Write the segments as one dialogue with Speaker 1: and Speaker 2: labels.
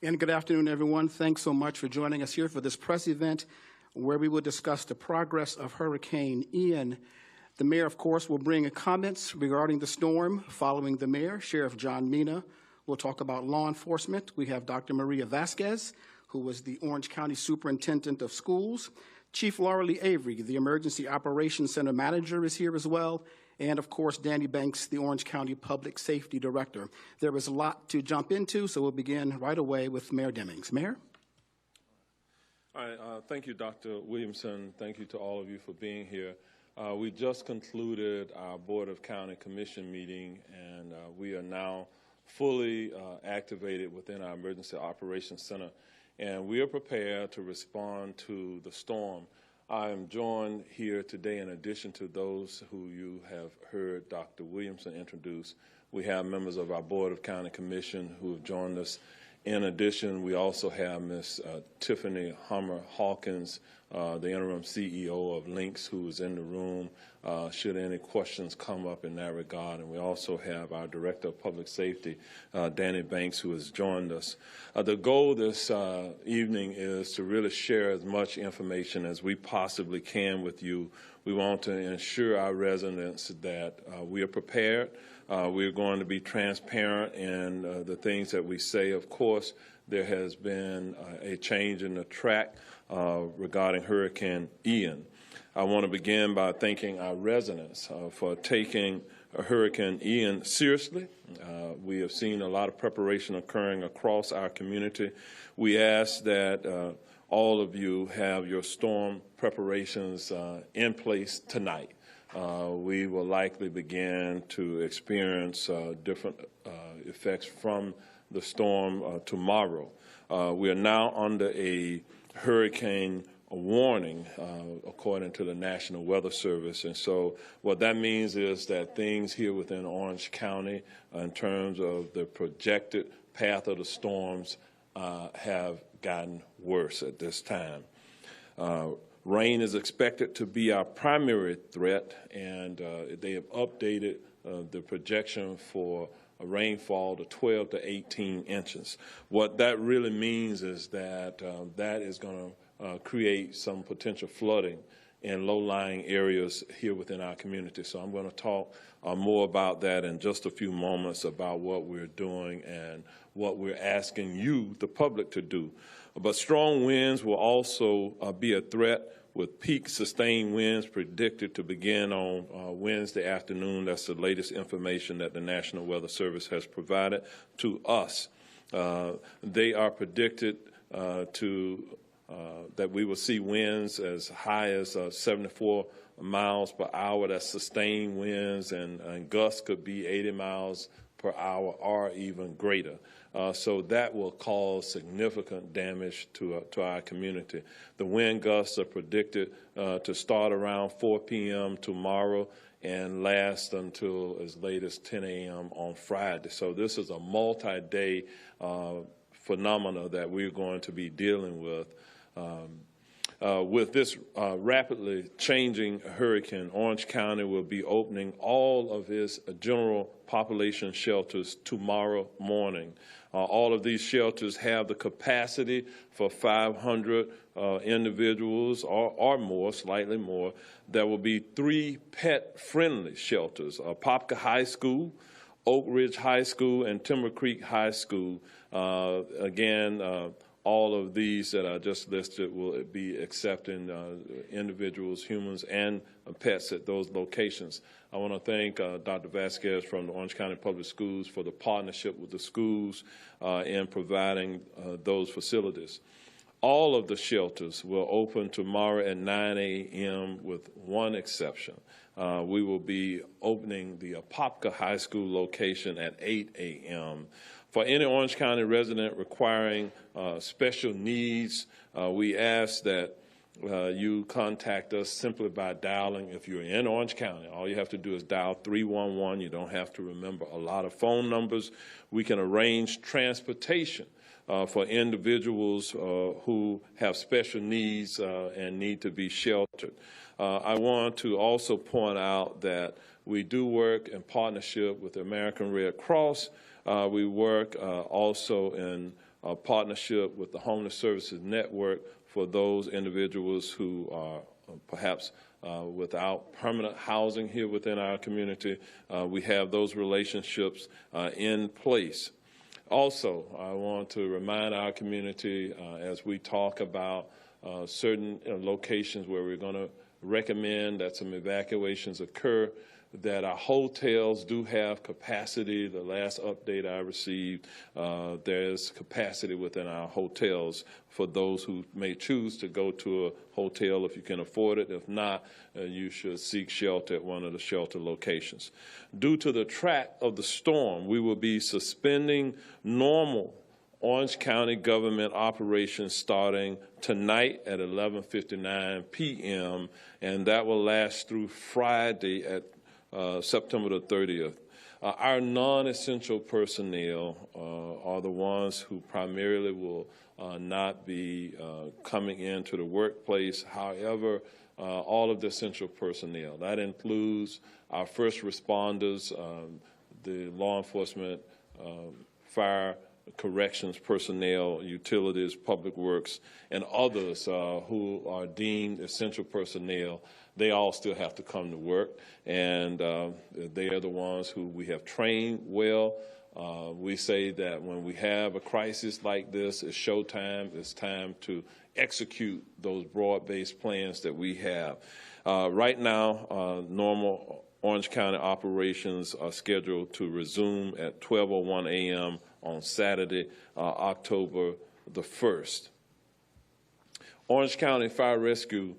Speaker 1: And good afternoon, everyone. Thanks so much for joining us here for this press event where we will discuss the progress of Hurricane Ian. The mayor, of course, will bring comments regarding the storm. Following the mayor, Sheriff John Mina will talk about law enforcement. We have Dr. Maria Vasquez, who was the Orange County Superintendent of Schools. Chief Laura Lee Avery, the Emergency Operations Center Manager, is here as well. And, of course, Danny Banks, the Orange County Public Safety Director. There is a lot to jump into, so we'll begin right away with Mayor Demings. Mayor?
Speaker 2: All right. Thank you, Dr. Williamson. Thank you to all of you for being here. We just concluded our Board of County Commission meeting, and we are now fully activated within our Emergency Operations Center, and we are prepared to respond to the storm. I am joined here today, in addition to those who you have heard Dr. Williamson introduce. We have members of our Board of County Commission who have joined us. In addition, we also have Ms. Tiffany Hummer Hawkins, the interim CEO of Lynx, who is in the room, should any questions come up in that regard. And we also have our Director of Public Safety, Danny Banks, who has joined us. The goal this evening is to really share as much information as we possibly can with you. We want to ensure our residents that we are prepared. We're going to be transparent in the things that we say. Of course, there has been a change in the track regarding Hurricane Ian. I want to begin by thanking our residents for taking Hurricane Ian seriously. We have seen a lot of preparation occurring across our community. We ask that all of you have your storm preparations in place tonight. We will likely begin to experience different effects from the storm tomorrow. We are now under a hurricane warning, according to the National Weather Service. And so what that means is that things here within Orange County, in terms of the projected path of the storms, have gotten worse at this time. Rain is expected to be our primary threat, and they have updated the projection for a rainfall to 12 to 18 inches. What that really means is that that is going to create some potential flooding in low-lying areas here within our community. So I'm going to talk more about that in just a few moments, about what we're doing and what we're asking you, the public, to do. But strong winds will also be a threat, with peak sustained winds predicted to begin on Wednesday afternoon. That's the latest information that the National Weather Service has provided to us. They are predicted that we will see winds as high as 74 miles per hour. That's sustained winds, and gusts could be 80 miles per hour or even greater. So that will cause significant damage to our community. The wind gusts are predicted to start around 4 p.m. tomorrow and last until as late as 10 a.m. on Friday. So this is a multi-day phenomena that we're going to be dealing with. With this rapidly changing hurricane, Orange County will be opening all of its general population shelters tomorrow morning. All of these shelters have the capacity for 500 individuals or more, slightly more. There will be 3 pet-friendly shelters, Apopka High School, Oak Ridge High School, and Timber Creek High School. All of these that I just listed will be accepting individuals, humans, and pets at those locations. I want to thank Dr. Vasquez from the Orange County Public Schools for the partnership with the schools in providing those facilities. All of the shelters will open tomorrow at 9 a.m. with one exception. We will be opening the Apopka High School location at 8 a.m. For any Orange County resident requiring special needs, we ask that you contact us simply by dialing. If you're in Orange County, all you have to do is dial 311. You don't have to remember a lot of phone numbers. We can arrange transportation for individuals who have special needs and need to be sheltered. I want to also point out that we do work in partnership with the American Red Cross. We work also in partnership with the Homeless Services Network for those individuals who are perhaps without permanent housing here within our community. We have those relationships in place. Also, I want to remind our community as we talk about certain locations where we're going to recommend that some evacuations occur, that our hotels do have capacity. The last update I received, there's capacity within our hotels for those who may choose to go to a hotel if you can afford it. If not, you should seek shelter at one of the shelter locations. Due to the track of the storm, we will be suspending normal Orange County government operations starting tonight at 11:59 p.m., and that will last through Friday at September the 30th. Our non-essential personnel are the ones who primarily will not be coming into the workplace. However, all of the essential personnel, that includes our first responders, the law enforcement, fire, corrections personnel, utilities, public works, and others who are deemed essential personnel. They all still have to come to work, and they are the ones who we have trained well. We say that when we have a crisis like this, it's showtime. It's time to execute those broad-based plans that we have. Right now, normal Orange County operations are scheduled to resume at 12:01 a.m. on Saturday, October the 1st. Orange County Fire Rescue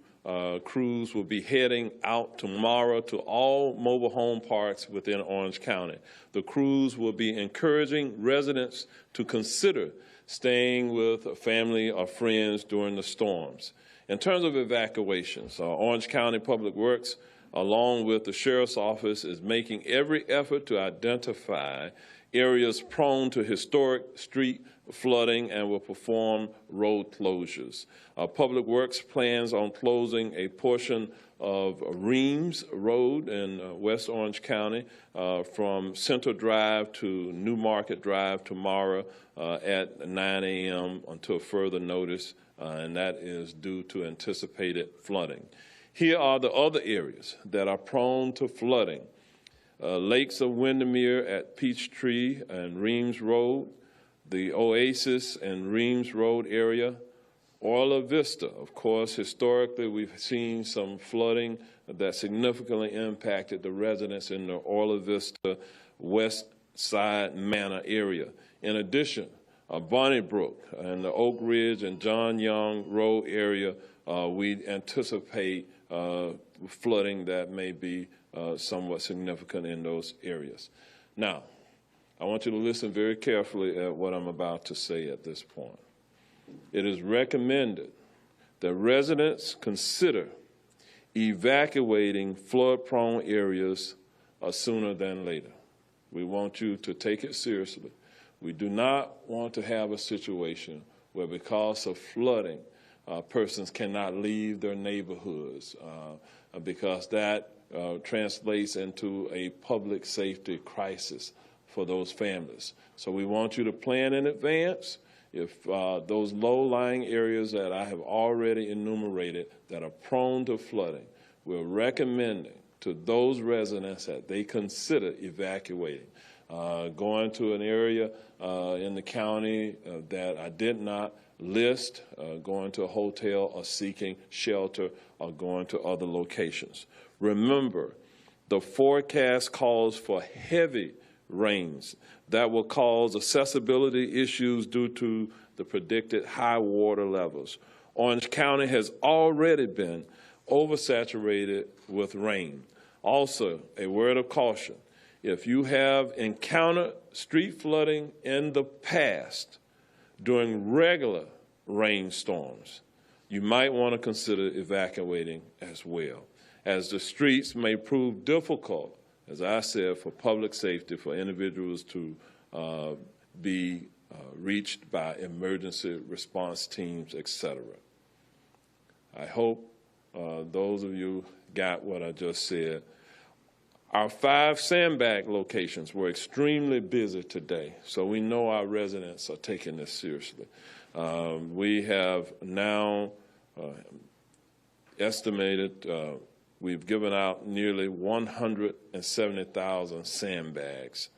Speaker 2: crews will be heading out tomorrow to all mobile home parks within Orange County. The crews will be encouraging residents to consider staying with a family or friends during the storms. In terms of evacuations, Orange County Public Works, along with the Sheriff's Office, is making every effort to identify areas prone to historic street flooding and will perform road closures. Public Works plans on closing a portion of Reams Road in West Orange County from Center Drive to New Market Drive tomorrow at 9 a.m. until further notice, and that is due to anticipated flooding. Here are the other areas that are prone to flooding. Lakes of Windermere at Peachtree and Reams Road, the Oasis and Reams Road area, Orla Vista. Of course, historically, we've seen some flooding that significantly impacted the residents in the Orla Vista West Side Manor area. In addition, Bonnybrook and the Oak Ridge and John Young Road area, we anticipate flooding that may be somewhat significant in those areas. Now, I want you to listen very carefully at what I'm about to say at this point. It is recommended that residents consider evacuating flood-prone areas sooner than later. We want you to take it seriously. We do not want to have a situation where, because of flooding, persons cannot leave their neighborhoods because that translates into a public safety crisis for those families. So we want you to plan in advance. If those low-lying areas that I have already enumerated that are prone to flooding, we're recommending to those residents that they consider evacuating. Going to an area in the county that I did not list, going to a hotel or seeking shelter or going to other locations. Remember, the forecast calls for heavy rains that will cause accessibility issues due to the predicted high water levels. Orange County has already been oversaturated with rain. Also, a word of caution. If you have encountered street flooding in the past during regular rainstorms, you might want to consider evacuating as well, as the streets may prove difficult, as I said, for public safety, for individuals to be reached by emergency response teams, etc. I hope those of you got what I just said. Our 5 sandbag locations were extremely busy today, so we know our residents are taking this seriously. We have now estimated we've given out nearly 170,000 sandbags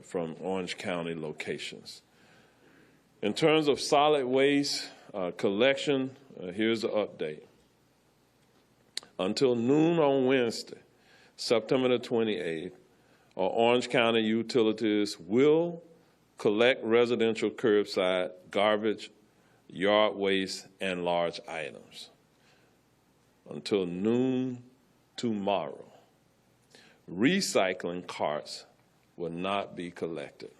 Speaker 2: from Orange County locations. In terms of solid waste collection, here's the update. Until noon on Wednesday, September the 28th, Orange County utilities will collect residential curbside garbage, yard waste, and large items. Until noon tomorrow, recycling carts will not be collected.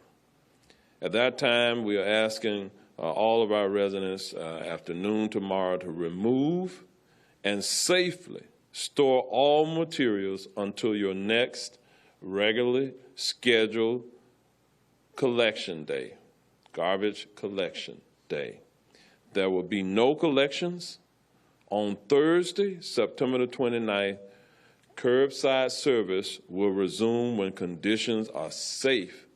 Speaker 2: At that time, we are asking all of our residents after noon tomorrow to remove and safely store all materials until your next regularly scheduled collection day, garbage collection day. There will be no collections. On Thursday, September the 29th, curbside service will resume when conditions are safe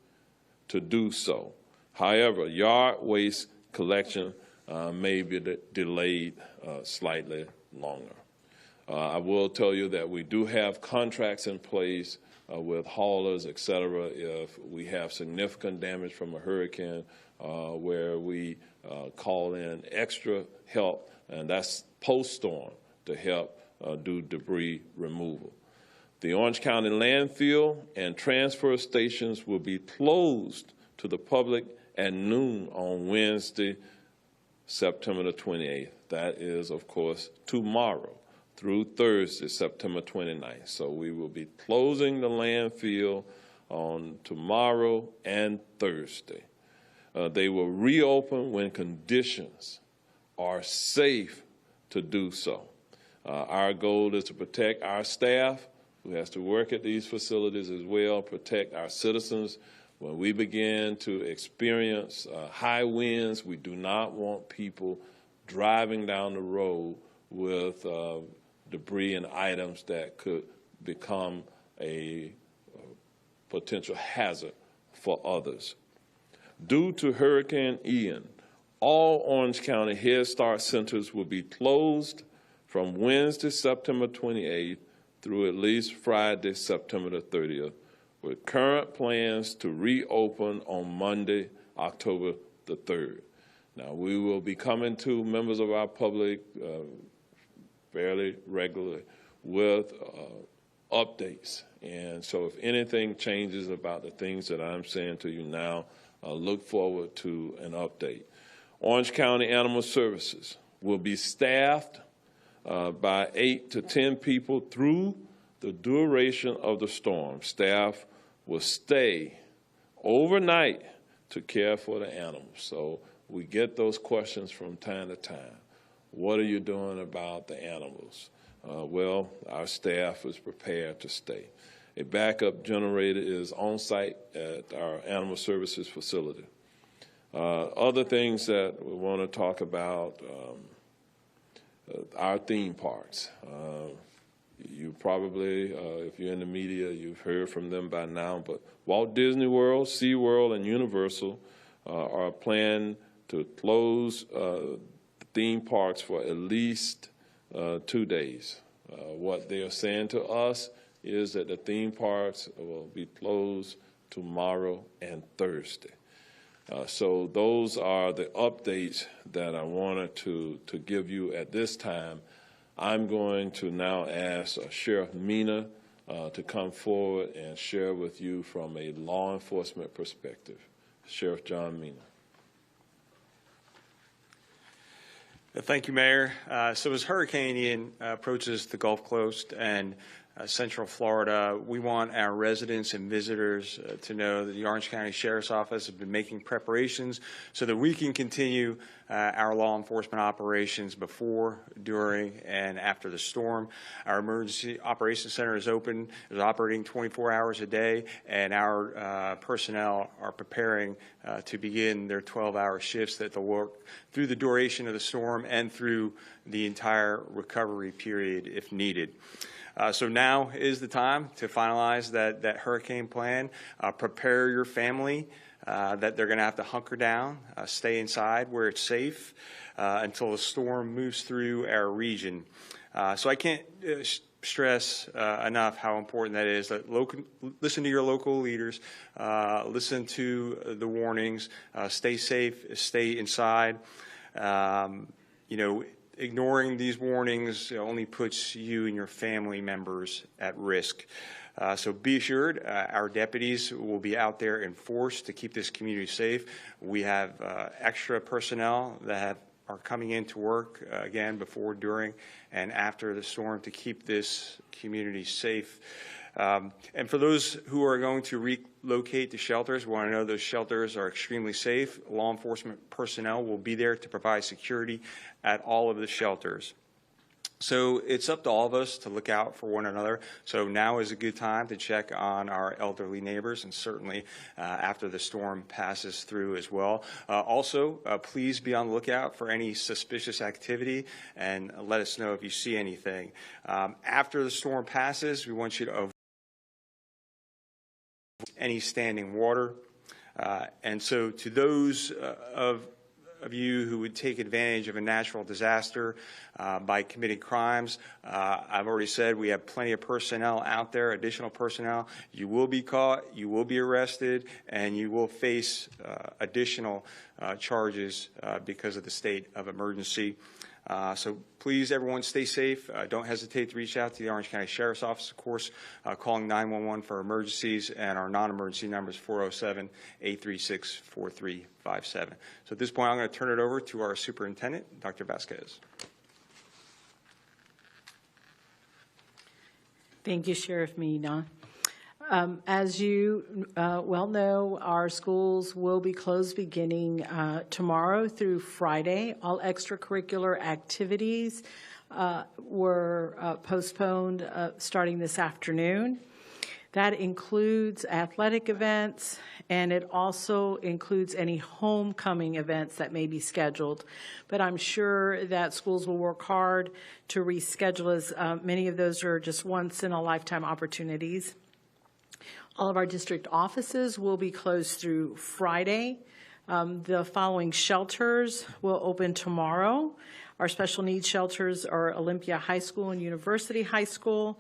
Speaker 2: to do so. However, yard waste collection may be delayed slightly longer. I will tell you that we do have contracts in place with haulers, et cetera, if we have significant damage from a hurricane where we call in extra help, and that's post-storm to help do debris removal. The Orange County landfill and transfer stations will be closed to the public at noon on Wednesday, September the 28th. That is, of course, tomorrow through Thursday, September 29th. So we will be closing the landfill on tomorrow and Thursday. They will reopen when conditions are safe to do so. Our goal is to protect our staff who has to work at these facilities as well, protect our citizens. When we begin to experience high winds, we do not want people driving down the road with debris and items that could become a potential hazard for others. Due to Hurricane Ian, all Orange County Head Start centers will be closed from Wednesday, September 28th through at least Friday, September the 30th, with current plans to reopen on Monday, October the 3rd. Now, we will be coming to members of our public fairly regularly with updates. And so if anything changes about the things that I'm saying to you now, look forward to an update. Orange County Animal Services will be staffed by 8 to 10 people through the duration of the storm. Staff will stay overnight to care for the animals. So we get those questions from time to time. What are you doing about the animals? Well, our staff is prepared to stay. A backup generator is on site at our Animal Services facility. Other things that we want to talk about, our theme parks. You probably, if you're in the media, you've heard from them by now, but Walt Disney World, SeaWorld, and Universal are planned to close theme parks for at least 2 days. What they are saying to us is that the theme parks will be closed tomorrow and Thursday. So those are the updates that I wanted to give you at this time. I'm going to now ask Sheriff Mina to come forward and share with you from a law enforcement perspective. Sheriff John Mina.
Speaker 3: Thank you, Mayor. So as Hurricane Ian approaches the Gulf Coast and Central Florida, we want our residents and visitors to know that the Orange County Sheriff's Office has been making preparations so that we can continue our law enforcement operations before, during, and after the storm. Our Emergency Operations Center is open, is operating 24 hours a day, and our personnel are preparing to begin their 12-hour shifts that they'll work through the duration of the storm and through the entire recovery period if needed. So now now is the time to finalize that hurricane plan. Prepare your family that they're going to have to hunker down, stay inside where it's safe until the storm moves through our region. So I can't stress enough how important that is. That listen to your local leaders, listen to the warnings, stay safe, stay inside. Ignoring these warnings only puts you and your family members at risk. So be assured, our deputies will be out there in force to keep this community safe. We have extra personnel that are coming into work again before, during, and after the storm to keep this community safe. And for those who are going to relocate to shelters, we want to know those shelters are extremely safe. Law enforcement personnel will be there to provide security at all of the shelters. So it's up to all of us to look out for one another. So now is a good time to check on our elderly neighbors, and certainly after the storm passes through as well. Also, please be on the lookout for any suspicious activity and let us know if you see anything. After the storm passes, we want you to avoid any standing water. And so to those of you who would take advantage of a natural disaster by committing crimes, I've already said we have plenty of personnel out there, additional personnel. You will be caught, you will be arrested, and you will face additional charges because of the state of emergency. So please, everyone, stay safe. Don't hesitate to reach out to the Orange County Sheriff's Office, of course, calling 911 for emergencies, and our non-emergency number is 407-836-4357. So at this point, I'm going to turn it over to our superintendent, Dr. Vasquez.
Speaker 4: Thank you, Sheriff Medina. As you well know, our schools will be closed beginning tomorrow through Friday. All extracurricular activities were postponed starting this afternoon. That includes athletic events, and it also includes any homecoming events that may be scheduled. But I'm sure that schools will work hard to reschedule, as many of those are just once-in-a-lifetime opportunities. All of our district offices will be closed through Friday. The following shelters will open tomorrow. Our special needs shelters are Olympia High School and University High School.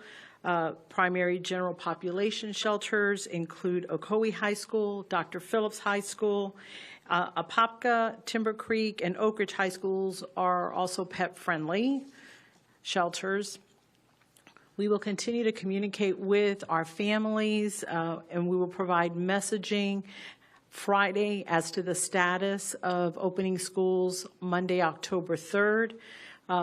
Speaker 4: Primary general population shelters include Ocoee High School, Dr. Phillips High School. Apopka, Timber Creek, and Oak Ridge High Schools are also pet-friendly shelters. We will continue to communicate with our families, and we will provide messaging Friday as to the status of opening schools Monday, October 3rd.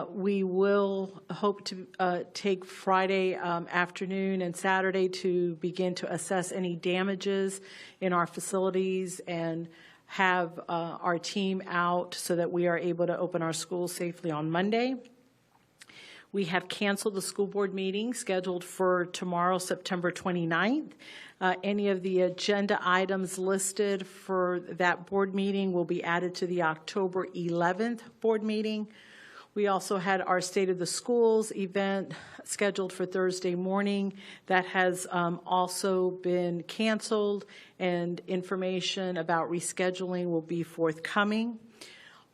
Speaker 4: We will hope to take Friday afternoon and Saturday to begin to assess any damages in our facilities and have our team out so that we are able to open our schools safely on Monday. We have canceled the school board meeting scheduled for tomorrow, September 29th. Any of the agenda items listed for that board meeting will be added to the October 11th board meeting. We also had our State of the Schools event scheduled for Thursday morning. That has also been canceled, and information about rescheduling will be forthcoming.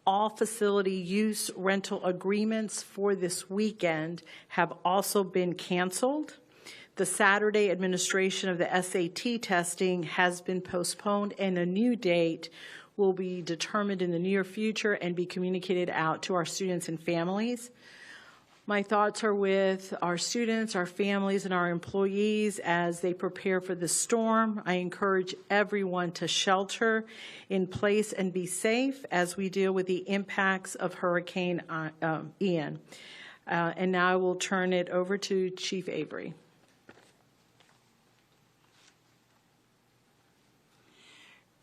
Speaker 4: All facility use rental agreements for this weekend have also been canceled. The Saturday administration of the SAT testing has been postponed, and a new date will be determined in the near future and be communicated out to our students and families. My thoughts are with our students, our families, and our employees as they prepare for the storm. I encourage everyone to shelter in place and be safe as we deal with the impacts of Hurricane Ian. And now I will turn it over to Chief Avery.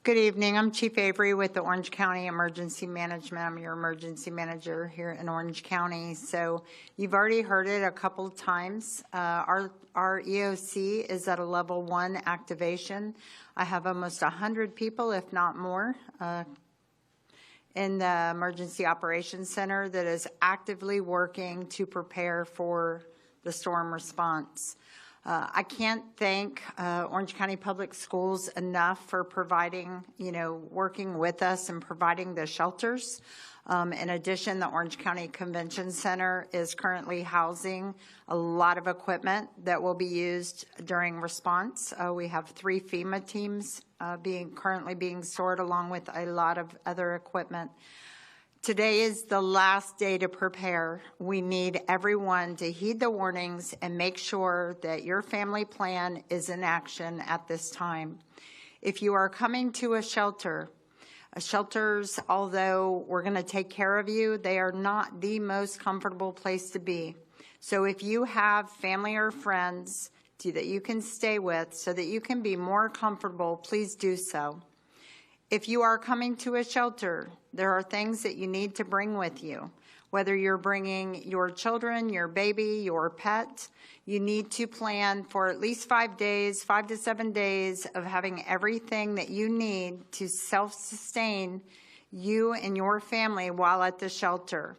Speaker 5: Good evening. I'm Chief Avery with the Orange County Emergency Management. I'm your emergency manager here in Orange County. So you've already heard it a couple of times. Our EOC is at a level 1 activation. I have almost 100 people, if not more, in the Emergency Operations Center that is actively working to prepare for the storm response. I can't thank Orange County Public Schools enough for providing, working with us and providing the shelters. In addition, the Orange County Convention Center is currently housing a lot of equipment that will be used during response. We have 3 FEMA teams currently being stored along with a lot of other equipment. Today is the last day to prepare. We need everyone to heed the warnings and make sure that your family plan is in action at this time. If you are coming to a shelter, shelters, although we're going to take care of you, they are not the most comfortable place to be. So if you have family or friends that you can stay with so that you can be more comfortable, please do so. If you are coming to a shelter, there are things that you need to bring with you. Whether you're bringing your children, your baby, your pet, you need to plan for at least 5 days, 5 to 7 days of having everything that you need to self-sustain you and your family while at the shelter.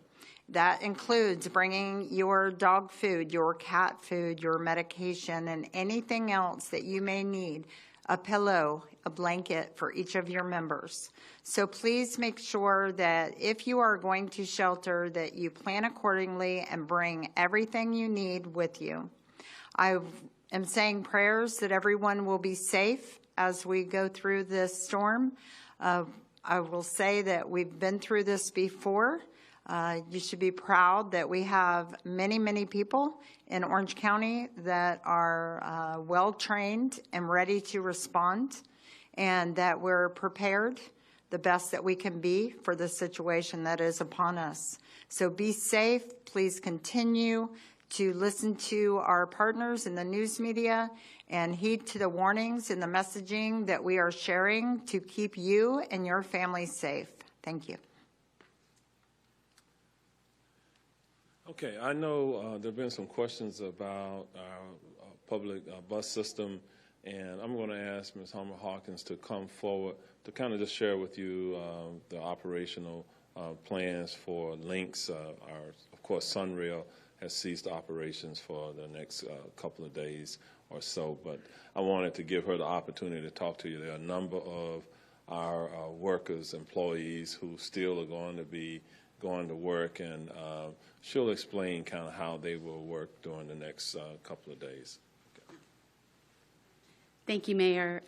Speaker 5: That includes bringing your dog food, your cat food, your medication, and anything else that you may need. A pillow, a blanket for each of your members. So please make sure that if you are going to shelter, that you plan accordingly and bring everything you need with you. I am saying prayers that everyone will be safe as we go through this storm. I will say that we've been through this before. You should be proud that we have many, many people in Orange County that are well-trained and ready to respond, and that we're prepared the best that we can be for the situation that is upon us. So be safe. Please continue to listen to our partners in the news media and heed to the warnings and the messaging that we are sharing to keep you and your family safe. Thank you.
Speaker 2: Okay, I know there have been some questions about our public bus system, and I'm going to ask Ms. Hummer Hawkins to come forward to kind of just share with you the operational plans for Lynx. Of course, Sunrail has ceased operations for the next couple of days or so, but I wanted to give her the opportunity to talk to you. There are a number of our workers, employees who still are going to be going to work, and she'll explain kind of how they will work during the next couple of days. Okay.
Speaker 6: Thank you, Mayor.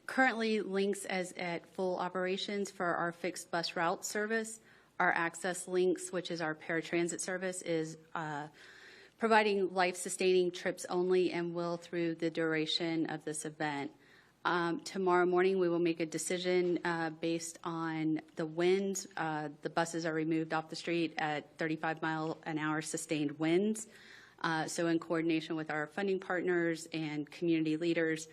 Speaker 6: Currently, Lynx is at full operations for our fixed bus route service. Our Access Lynx, which is our paratransit service, is providing life-sustaining trips only and will through the duration of this event. Tomorrow morning, we will make a decision based on the winds. The buses are removed off the street at 35-mile-an-hour sustained winds. So in coordination with our funding partners and community leaders,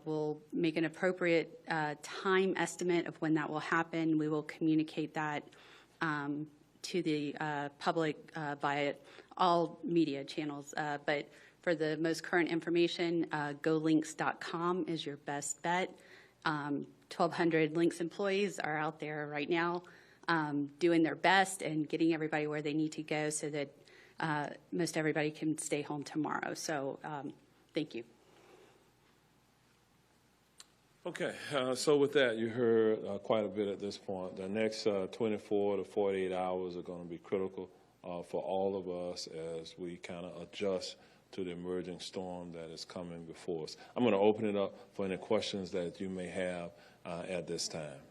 Speaker 6: we'll make an appropriate time estimate of when that will happen. We will communicate that to the public via all media channels. But for the most current information, golynx.com is your best bet. 1,200 Lynx employees are out there right now doing their best and getting everybody where they need to go so that most everybody can stay home tomorrow. So thank you.
Speaker 2: Okay, so with that, you heard quite a bit at this point. The next 24 to 48 hours are going to be critical for all of us as we kind of adjust to the emerging storm that is coming before us. I'm going to open it up for any questions that you may have at this time.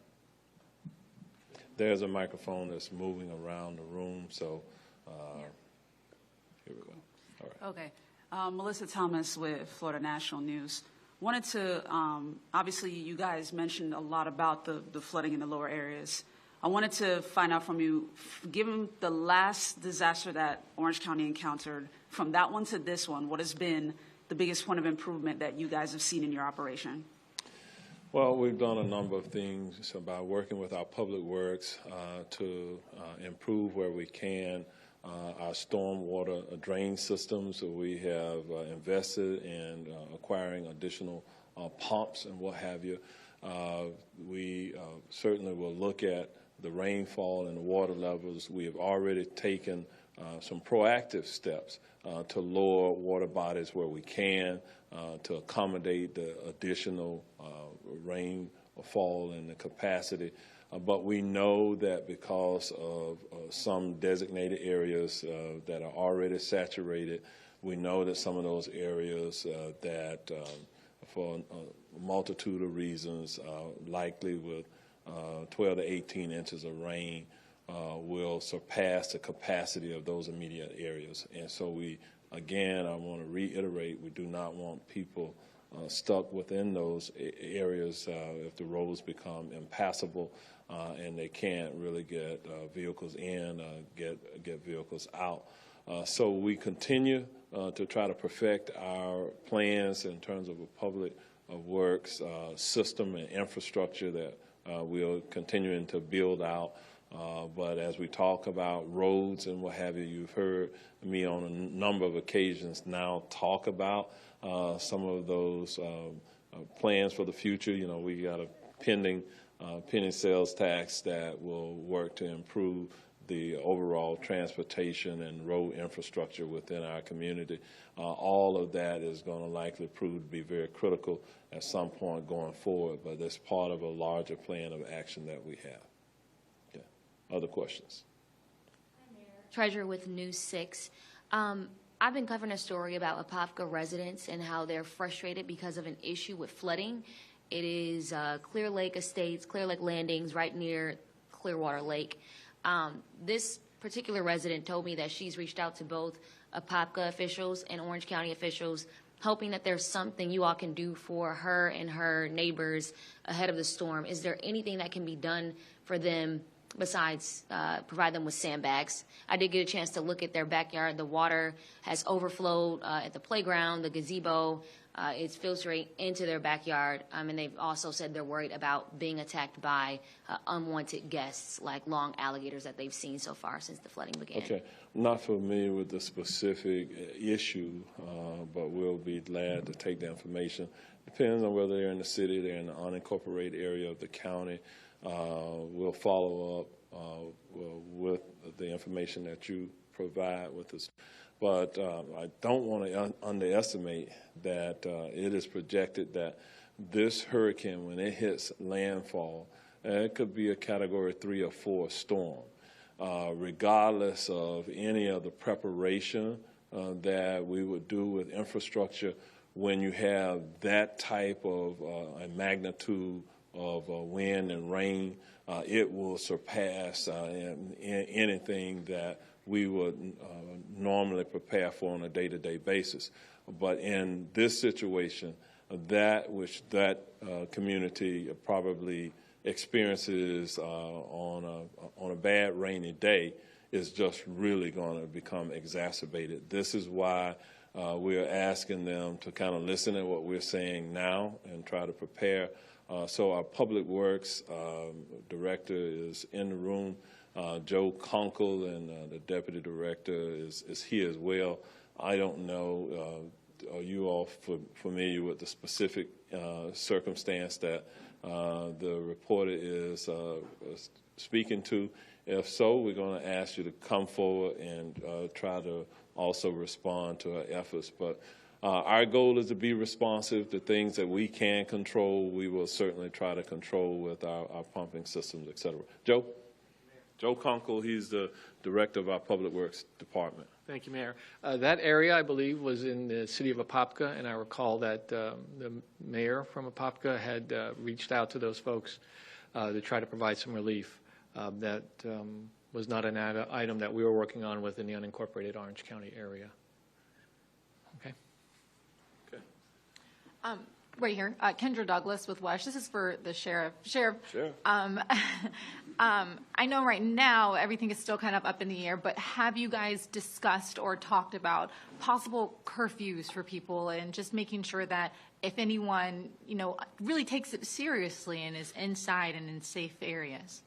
Speaker 2: There's a microphone that's moving around the room, so here we go. All right.
Speaker 7: Okay. Melissa Thomas with Florida National News. Wanted to, obviously you guys mentioned a lot about the flooding in the lower areas. I wanted to find out from you, given the last disaster that Orange County encountered, from that one to this one, what has been the biggest point of improvement that you guys have seen in your operation?
Speaker 2: Well, we've done a number of things by working with our public works to improve where we can. Our stormwater drain systems, we have invested in acquiring additional pumps and what have you. We certainly will look at the rainfall and the water levels. We have already taken some proactive steps to lower water bodies where we can, to accommodate the additional rainfall and the capacity. But we know that because of some designated areas that are already saturated, we know that some of those areas that for a multitude of reasons, likely with 12 to 18 inches of rain, will surpass the capacity of those immediate areas. And so again, I want to reiterate, we do not want people stuck within those areas if the roads become impassable and they can't really get vehicles in, get vehicles out. So we continue to try to perfect our plans in terms of a public works system and infrastructure that we're continuing to build out. But as we talk about roads and what have you, you've heard me on a number of occasions now talk about some of those plans for the future. You know, we got a pending sales tax that will work to improve the overall transportation and road infrastructure within our community. All of that is going to likely prove to be very critical at some point going forward, but that's part of a larger plan of action that we have. Okay. Other questions?
Speaker 8: Treasurer with News 6. I've been covering a story about Apopka residents and how they're frustrated because of an issue with flooding. It is Clear Lake Estates, Clear Lake Landings, right near Clearwater Lake. This particular resident told me that she's reached out to both Apopka officials and Orange County officials, hoping that there's something you all can do for her and her neighbors ahead of the storm. Is there anything that can be done for them besides provide them with sandbags? I did get a chance to look at their backyard. The water has overflowed at the playground, the gazebo. It's filtering into their backyard, and they've also said they're worried about being attacked by unwanted guests, like long alligators that they've seen so far since the flooding began.
Speaker 2: Okay. I'm not familiar with the specific issue, but we'll be glad to take the information. Depends on whether they're in the city, they're in the unincorporated area of the county. We'll follow up with the information that you provide with us. But I don't want to underestimate that it is projected that this hurricane, when it hits landfall, it could be a Category 3 or 4 storm, regardless of any of the preparation that we would do with infrastructure. When you have that type of a magnitude of wind and rain, it will surpass anything that we would normally prepare for on a day-to-day basis. But in this situation, that community probably experiences on a bad rainy day is just really going to become exacerbated. This is why we're asking them to kind of listen to what we're saying now and try to prepare. So our Public Works Director is in the room. Joe Conkle, and the Deputy Director is here as well. I don't know, are you all familiar with the specific circumstance that the reporter is speaking to? If so, we're going to ask you to come forward and try to also respond to our efforts. But our goal is to be responsive to things that we can control. We will certainly try to control with our pumping systems, et cetera. Joe? Joe Conkle, he's the director of our Public Works Department.
Speaker 9: Thank you, Mayor. That area, I believe, was in the city of Apopka, and I recall that the mayor from Apopka had reached out to those folks to try to provide some relief. That was not an item that we were working on within the unincorporated Orange County area. Okay.
Speaker 2: Okay.
Speaker 10: Right here, Kendra Douglas with WESH. This is for the sheriff. Sheriff,
Speaker 2: Sure.
Speaker 10: I know right now everything is still kind of up in the air, but have you guys discussed or talked about possible curfews for people and just making sure that if anyone, really takes it seriously and is inside and in safe areas?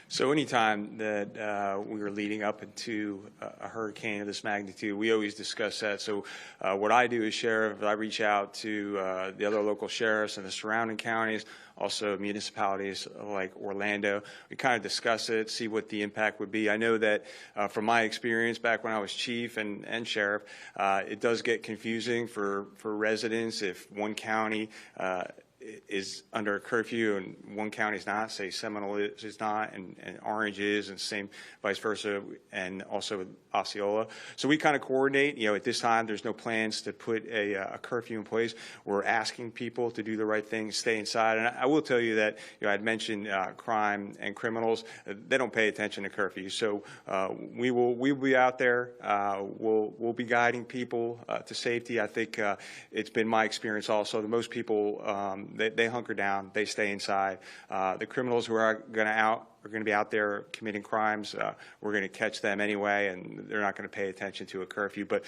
Speaker 3: So anytime that we are leading up into a hurricane of this magnitude, we always discuss that. So what I do as sheriff, I reach out to the other local sheriffs in the surrounding counties, also municipalities like Orlando. We kind of discuss it, see what the impact would be. I know that from my experience back when I was chief and sheriff, it does get confusing for residents if one county is under a curfew and one county is not, say Seminole is not, and Orange is, and same vice versa, and also Osceola. So we kind of coordinate. At this time, there's no plans to put a curfew in place. We're asking people to do the right thing, stay inside. And I will tell you that, I'd mentioned crime and criminals. They don't pay attention to curfew. So we'll be out there. We'll be guiding people to safety. I think it's been my experience also that most people, they hunker down, they stay inside. The criminals who are going to be out there committing crimes, we're going to catch them anyway, and they're not going to pay attention to a curfew. But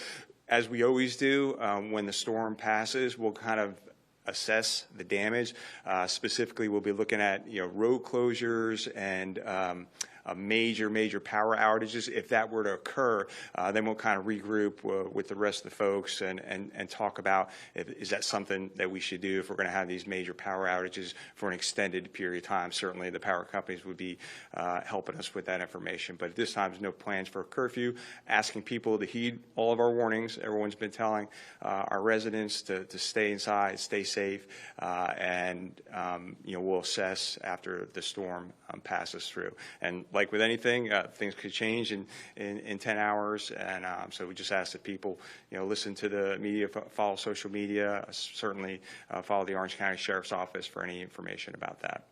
Speaker 3: as we always do, when the storm passes, we'll kind of assess the damage. Specifically, we'll be looking at road closures and major power outages. If that were to occur, then we'll kind of regroup with the rest of the folks and talk about is that something that we should do if we're going to have these major power outages for an extended period of time. Certainly the power companies would be helping us with that information. But at this time, there's no plans for a curfew. Asking people to heed all of our warnings. Everyone's been telling our residents to stay inside, stay safe, and we'll assess after the storm passes through. And like with anything, things could change in 10 hours. And so we just ask that people, listen to the media, follow social media, certainly follow the Orange County Sheriff's Office for any information about that.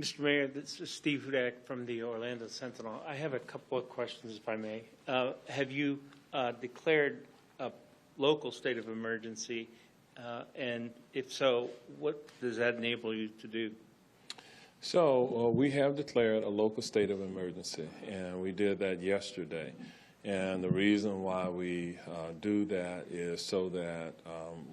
Speaker 11: Mr. Mayor, this is Steve Hudak from the Orlando Sentinel. I have a couple of questions, if I may. Have you declared a local state of emergency? And if so, what does that enable you to do?
Speaker 2: So we have declared a local state of emergency, and we did that yesterday. And the reason why we do that is so that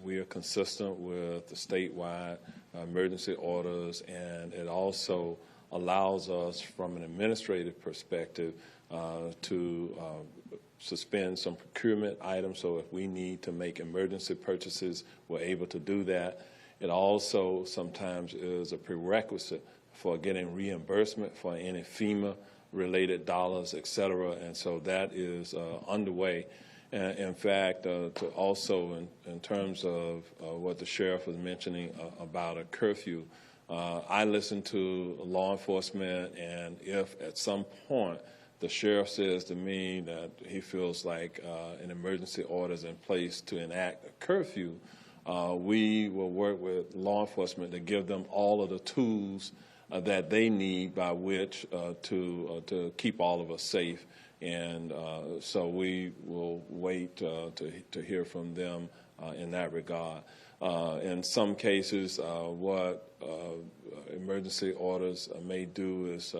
Speaker 2: we are consistent with the statewide emergency orders, and it also allows us from an administrative perspective to suspend some procurement items. So if we need to make emergency purchases, we're able to do that. It also sometimes is a prerequisite for getting reimbursement for any FEMA-related dollars, et cetera, and so that is underway. In fact, to also in terms of what the sheriff was mentioning about a curfew, I listen to law enforcement, and if at some point the sheriff says to me that he feels like an emergency order is in place to enact a curfew, we will work with law enforcement to give them all of the tools that they need by which to keep all of us safe. And so we will wait to hear from them in that regard. In some cases, what emergency orders may do is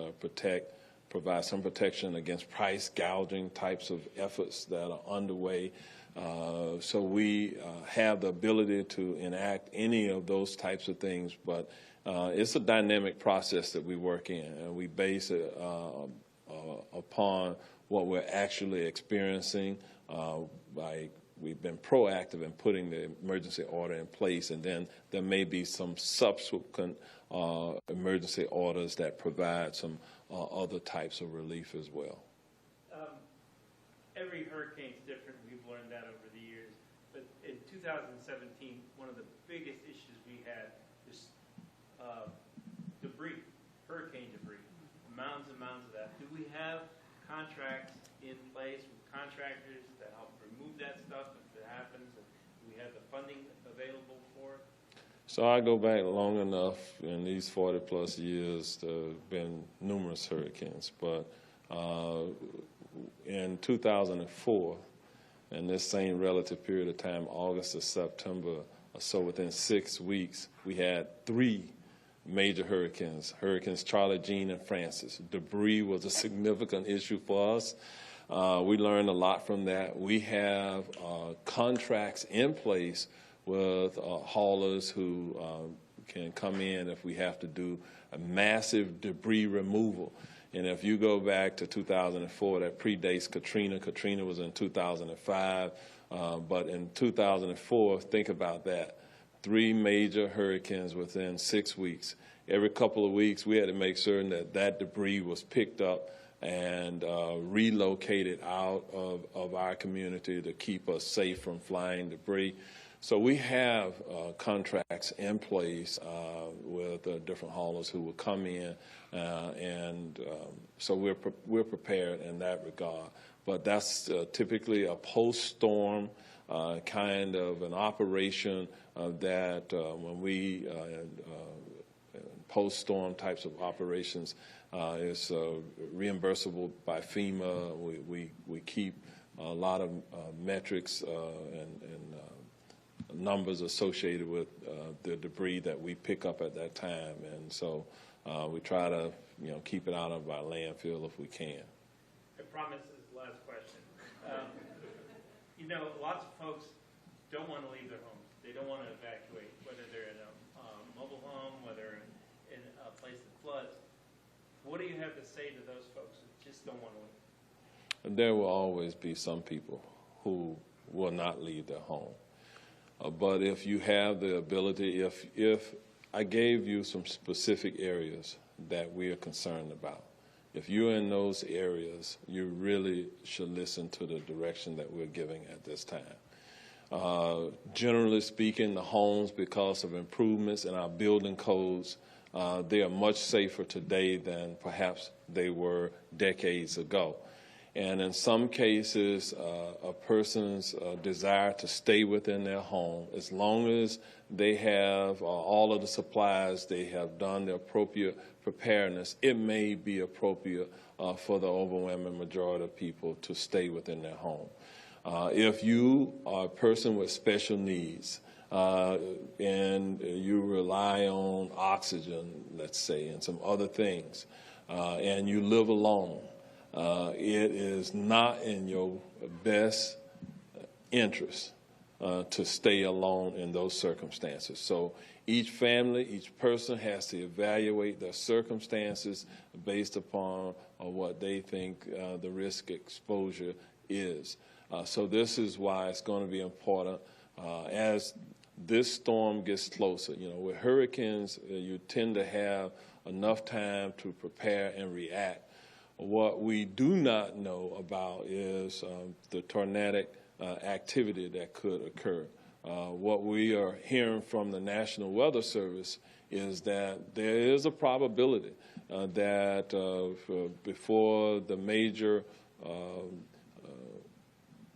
Speaker 2: provide some protection against price gouging types of efforts that are underway. So we have the ability to enact any of those types of things, but it's a dynamic process that we work in, and we base it upon what we're actually experiencing. We've been proactive in putting the emergency order in place, and then there may be some subsequent emergency orders that provide some other types of relief as well.
Speaker 11: Every hurricane is different. We've learned that over the years. But in 2017, one of the biggest issues we had is debris, hurricane debris, mounds and mounds of that. Do we have contracts in place with contractors that help remove that stuff if it happens? And do we have the funding available for it?
Speaker 2: So I go back long enough in these 40-plus years. There have been numerous hurricanes, but in 2004, in this same relative period of time, August to September, so within 6 weeks, we had 3 major hurricanes, Hurricanes Charlie, Jean, and Francis. Debris was a significant issue for us. We learned a lot from that. We have contracts in place with haulers who can come in if we have to do a massive debris removal. And if you go back to 2004, that predates Katrina. Katrina was in 2005. But in 2004, think about that. 3 major hurricanes within 6 weeks. Every couple of weeks, we had to make certain that that debris was picked up and relocated out of our community to keep us safe from flying debris. So we have contracts in place with different haulers who will come in, so we're prepared in that regard. But that's typically a post-storm kind of an operation that when we post-storm types of operations is reimbursable by FEMA. We keep a lot of metrics and numbers associated with the debris that we pick up at that time, and so we try to keep it out of our landfill if we can.
Speaker 11: I promise this is the last question. Lots of folks don't want to leave their homes. They don't want to evacuate, whether they're in a mobile home, whether in a place that floods. What do you have to say to those folks who just don't want to leave?
Speaker 2: There will always be some people who will not leave their home. But if you have the ability, if I gave you some specific areas that we are concerned about, if you're in those areas, you really should listen to the direction that we're giving at this time. Generally speaking, the homes, because of improvements in our building codes, they are much safer today than perhaps they were decades ago. And in some cases, a person's desire to stay within their home, as long as they have all of the supplies, they have done the appropriate preparedness, it may be appropriate for the overwhelming majority of people to stay within their home. If you are a person with special needs, and you rely on oxygen, let's say, and some other things, and you live alone, it is not in your best interest to stay alone in those circumstances. So each family, each person has to evaluate their circumstances based upon what they think the risk exposure is. So this is why it's going to be important as this storm gets closer. With hurricanes, you tend to have enough time to prepare and react. What we do not know about is the tornadic activity that could occur. What we are hearing from the National Weather Service is that there is a probability that before the major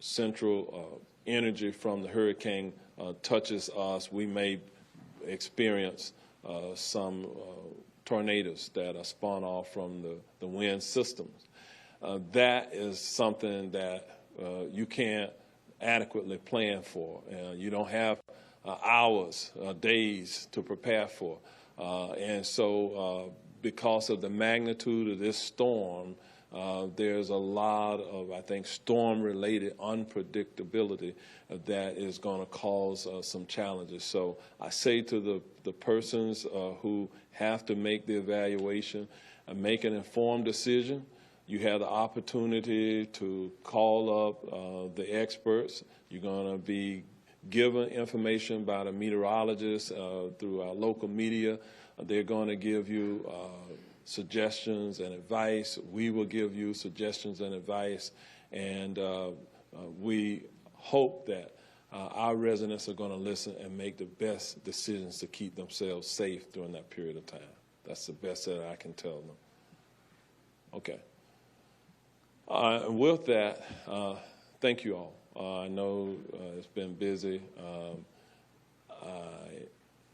Speaker 2: central energy from the hurricane touches us, we may experience some tornadoes that are spun off from the wind systems. That is something that you can't adequately plan for. You don't have hours, days to prepare for. And so because of the magnitude of this storm, there's a lot of, I think, storm-related unpredictability that is going to cause some challenges. So I say to the persons who have to make the evaluation, make an informed decision. You have the opportunity to call up the experts. You're going to be given information by the meteorologists through our local media. They're going to give you suggestions and advice. We will give you suggestions and advice, and we hope that our residents are going to listen and make the best decisions to keep themselves safe during that period of time. That's the best that I can tell them. Okay. With that, thank you all. I know it's been busy.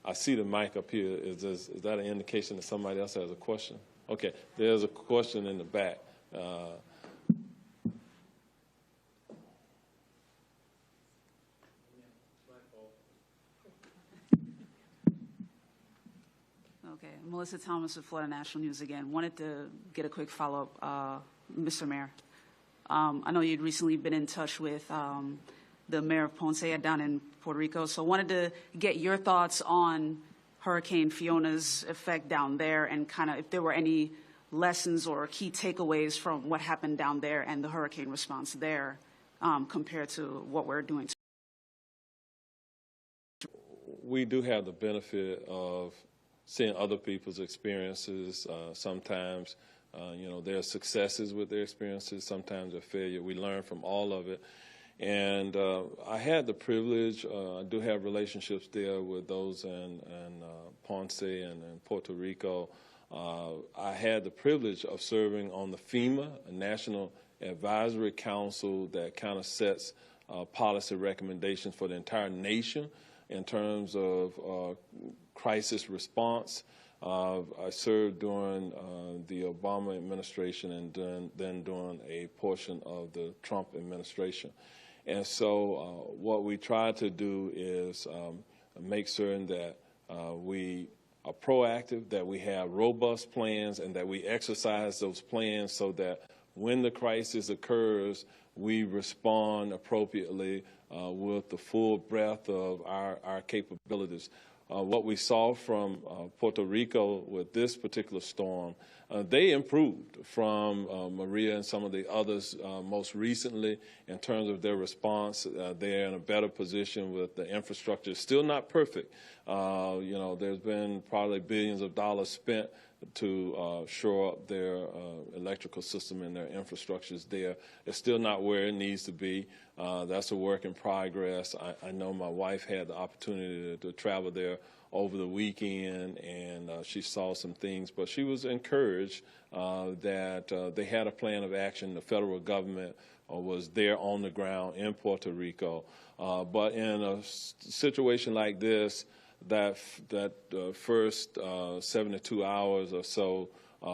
Speaker 2: I see the mic up here. Is that an indication that somebody else has a question? Okay, there's a question in the back.
Speaker 7: Okay, Melissa Thomas with Florida National News again. Wanted to get a quick follow-up, Mr. Mayor. I know you'd recently been in touch with the mayor of Ponce down in Puerto Rico, so wanted to get your thoughts on Hurricane Fiona's effect down there, and kind of if there were any lessons or key takeaways from what happened down there and the hurricane response there compared to what we're doing.
Speaker 2: We do have the benefit of seeing other people's experiences. Sometimes, there are successes with their experiences. Sometimes a failure. We learn from all of it. And I had the privilege, I do have relationships there with those in Ponce and in Puerto Rico. I had the privilege of serving on the FEMA, a National Advisory Council that kind of sets policy recommendations for the entire nation in terms of crisis response. I served during the Obama administration and then during a portion of the Trump administration. And so what we try to do is make certain that we are proactive, that we have robust plans, and that we exercise those plans so that when the crisis occurs, we respond appropriately with the full breadth of our capabilities. What we saw from Puerto Rico with this particular storm, they improved from Maria and some of the others most recently in terms of their response. They're in a better position with the infrastructure. Still not perfect. There's been probably billions of dollars spent to shore up their electrical system and their infrastructures there. It's still not where it needs to be. That's a work in progress. I know my wife had the opportunity to travel there over the weekend, and she saw some things, but she was encouraged that they had a plan of action. The federal government was there on the ground in Puerto Rico. But in a situation like this, that first 72 hours or so,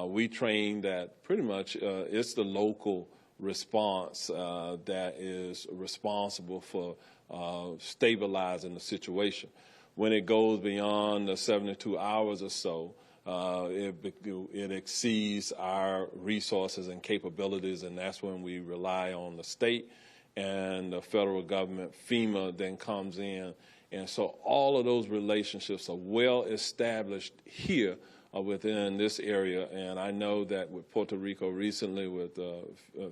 Speaker 2: we trained that pretty much it's the local response that is responsible for stabilizing the situation. When it goes beyond the 72 hours or so, it exceeds our resources and capabilities, and that's when we rely on the state and the federal government. FEMA then comes in. And so all of those relationships are well established here within this area. And I know that with Puerto Rico recently with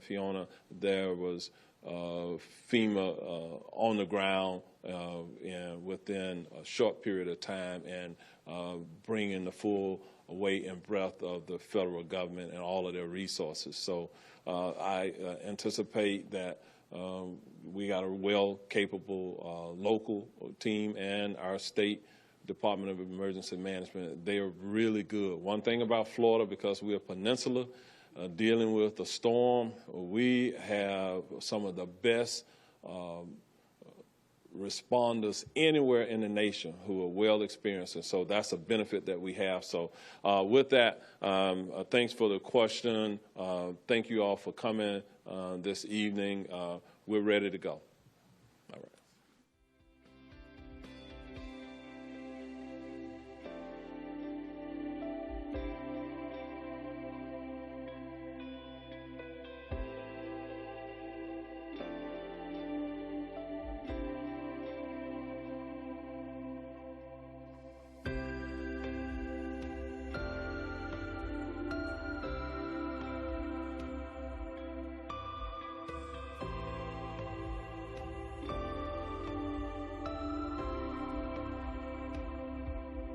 Speaker 2: Fiona, there was FEMA on the ground and within a short period of time, and bringing the full weight and breadth of the federal government and all of their resources. So I anticipate that we got a well-capable local team, and our state Department of Emergency Management, they are really good. One thing about Florida, because we're a peninsula dealing with the storm, we have some of the best responders anywhere in the nation who are well experienced, and so that's a benefit that we have. So with that, thanks for the question. Thank you all for coming this evening. We're ready to go.